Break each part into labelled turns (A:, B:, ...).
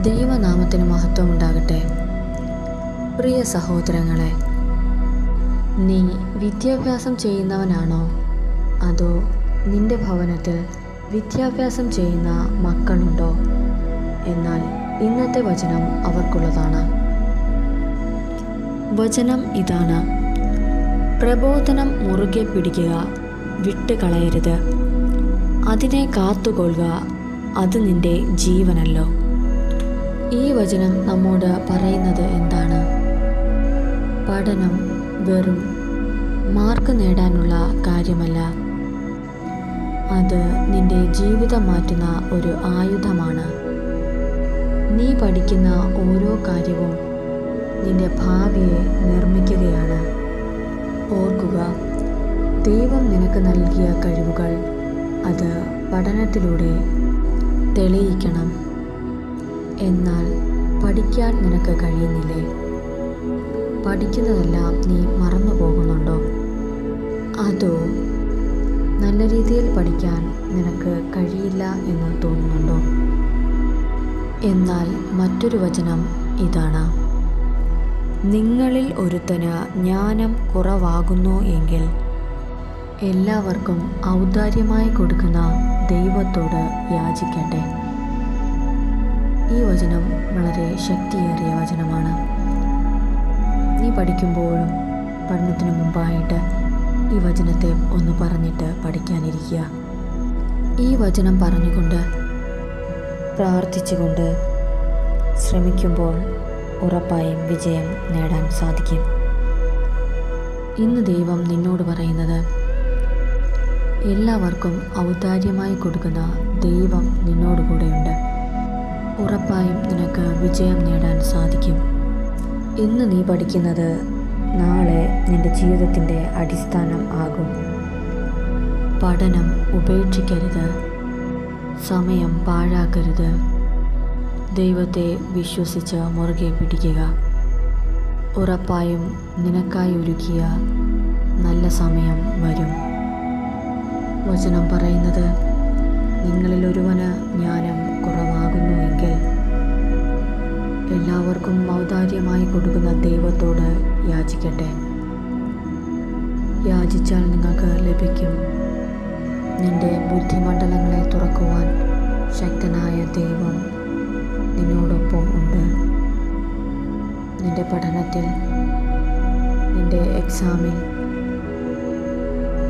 A: ദൈവനാമത്തിന് മഹത്വം ഉണ്ടാകട്ടെ. പ്രിയ സഹോദരങ്ങളെ, നീ വിദ്യാഭ്യാസം ചെയ്യുന്നവനാണോ? അതോ നിന്റെ ഭവനത്തിൽ വിദ്യാഭ്യാസം ചെയ്യുന്ന മക്കളുണ്ടോ? എന്നാൽ ഇന്നത്തെ വചനം അവർക്കുള്ളതാണ്. വചനം ഇതാണ്: പ്രബോധനം മുറുകെ പിടിക്കുക, വിട്ടുകളയരുത്. അതിനെ കാത്തുകൊള്ളുക, അത് നിന്റെ ജീവനല്ലോ. ഈ വചനം നമ്മോട് പറയുന്നത് എന്താണ്? പഠനം വെറും മാർക്ക് നേടാനുള്ള കാര്യമല്ല. അത് നിന്റെ ജീവിതം മാറ്റുന്ന ഒരു ആയുധമാണ്. നീ പഠിക്കുന്ന ഓരോ കാര്യവും നിന്റെ ഭാവിയെ നിർമ്മിക്കുകയാണ്. ഓർക്കുക, ദൈവം നിനക്ക് നൽകിയ കഴിവുകൾ അത് പഠനത്തിലൂടെ തെളിയിക്കണം. എന്നാൽ പഠിക്കാൻ നിനക്ക് കഴിയുന്നില്ലേ? പഠിക്കുന്നതെല്ലാം നീ മറന്നു പോകുന്നുണ്ടോ? അതോ നല്ല രീതിയിൽ പഠിക്കാൻ നിനക്ക് കഴിയില്ല എന്ന് തോന്നുന്നുണ്ടോ? എന്നാൽ മറ്റൊരു വചനം ഇതാണ്: നിങ്ങളിൽ ഒരുത്തന് ജ്ഞാനം കുറവാകുന്നു എങ്കിൽ എല്ലാവർക്കും ഔദാര്യമായി കൊടുക്കുന്ന ദൈവത്തോട് യാചിക്കട്ടെ. ഈ വചനം വളരെ ശക്തിയേറിയ വചനമാണ്. നീ പഠിക്കുമ്പോഴും പഠനത്തിന് മുമ്പായിട്ട് ഈ വചനത്തെ ഒന്ന് പറഞ്ഞിട്ട് പഠിക്കാനിരിക്കുക. ഈ വചനം പറഞ്ഞുകൊണ്ട് പ്രാർത്ഥിച്ചുകൊണ്ട് ശ്രമിക്കുമ്പോൾ ഉറപ്പായും വിജയം നേടാൻ സാധിക്കും. ഇന്ന് ദൈവം നിന്നോട് പറയുന്നത്, എല്ലാവർക്കും ഔദാര്യമായി കൊടുക്കുന്ന ദൈവം നിന്നോട് കൂടെയുണ്ട്. ഉറപ്പായും നിനക്ക് വിജയം നേടാൻ സാധിക്കും. ഇന്ന് നീ പഠിക്കുന്നത് നാളെ നിന്റെ ജീവിതത്തിൻ്റെ അടിസ്ഥാനം ആകും. പഠനം ഉപേക്ഷിക്കരുത്, സമയം പാഴാക്കരുത്. ദൈവത്തെ വിശ്വസിച്ച് മുറുകെ പിടിക്കുക. ഉറപ്പായും നിനക്കായി ഒരുക്കിയ നല്ല സമയം വരും. വചനം പറയുന്നത്, നിങ്ങളിൽ ഒരുവന് ജ്ഞാനം കുറവാകുന്നുവെങ്കിൽ എല്ലാവർക്കും ഔദാര്യമായി കൊടുക്കുന്ന ദൈവത്തോട് യാചിക്കട്ടെ. യാചിച്ചാൽ നിങ്ങൾക്ക് ലഭിക്കും. നിന്റെ ബുദ്ധിമണ്ഡലങ്ങളെ തുറക്കുവാൻ ശക്തനായ ദൈവം നിന്നോടൊപ്പം ഉണ്ട്. നിന്റെ പഠനത്തിൽ, നിന്റെ എക്സാമിൽ,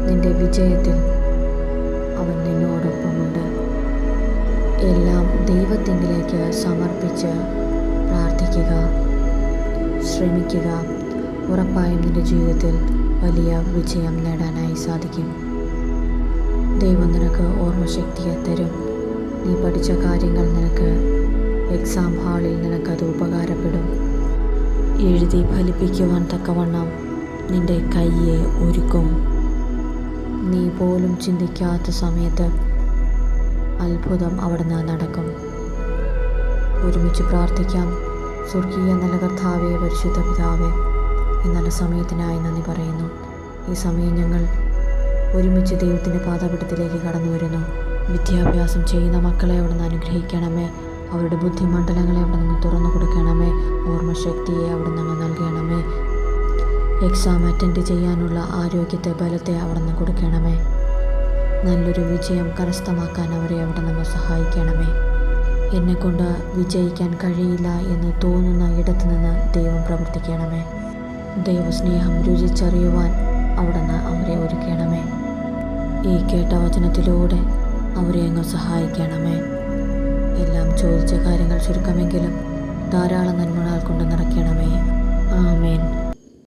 A: നിന്റെ വിജയത്തിൽ അവൻ നിന്നോടൊപ്പമുണ്ട്. എല്ലാം ദൈവത്തിങ്കിലേക്ക് സമർപ്പിച്ച് പ്രാർത്ഥിക്കുക, ശ്രമിക്കുക. ഉറപ്പായും നിന്റെ ജീവിതത്തിൽ വലിയ വിജയം നേടാനായി സാധിക്കും. ദൈവം നിനക്ക് ഓർമ്മശക്തിയെ തരും. നീ പഠിച്ച കാര്യങ്ങൾ നിനക്ക് എക്സാം ഹാളിൽ നിനക്കത് ഉപകാരപ്പെടും. എഴുതി ഫലിപ്പിക്കുവാൻ തക്കവണ്ണം നിന്റെ കയ്യെ ഒരുക്കും. നീ പോലും ചിന്തിക്കാത്ത സമയത്ത് അത്ഭുതം അവിടുന്ന് നടക്കും. ഒരുമിച്ച് പ്രാർത്ഥിക്കാം. സ്വർഗീയ നല്ല കർത്താവേ, പരിശുദ്ധ പിതാവേ, ഈ നല്ല സമയത്തിനായി നന്ദി പറയുന്നു. ഈ സമയം ഞങ്ങൾ ഒരുമിച്ച് ദൈവത്തിൻ്റെ പാദപീഠത്തിലേക്ക് കടന്നു വരുന്നു. വിദ്യാഭ്യാസം ചെയ്യുന്ന മക്കളെ അവിടുന്ന് അനുഗ്രഹിക്കണമേ. അവരുടെ ബുദ്ധിമണ്ഡലങ്ങളെ അവിടെ നിന്ന് തുറന്നു കൊടുക്കണമേ. ഓർമ്മശക്തിയെ അവിടെ നിന്ന് നൽകണമേ. എക്സാം അറ്റൻഡ് ചെയ്യാനുള്ള ആരോഗ്യത്തെ, ബലത്തെ അവിടെ നിന്ന് കൊടുക്കണമേ. നല്ലൊരു വിജയം കരസ്ഥമാക്കാൻ അവരെ അവിടെ നിന്ന് സഹായിക്കണമേ. എന്നെക്കൊണ്ട് വിജയിക്കാൻ കഴിയില്ല എന്ന് തോന്നുന്ന ഇടത്തു നിന്ന് ദൈവം പ്രവർത്തിക്കണമേ. ദൈവസ്നേഹം രുചിച്ചറിയുവാൻ അവിടെ നിന്ന് അവരെ ഒരുക്കണമേ. ഈ കേട്ട വചനത്തിലൂടെ അവരെ അങ്ങ് സഹായിക്കണമേ. എല്ലാം ചോദിച്ച കാര്യങ്ങൾ ചുരുക്കമെങ്കിലും ധാരാളം നന്മകൾ കൊണ്ട് നിറയ്ക്കണമേ. ആമേൻ.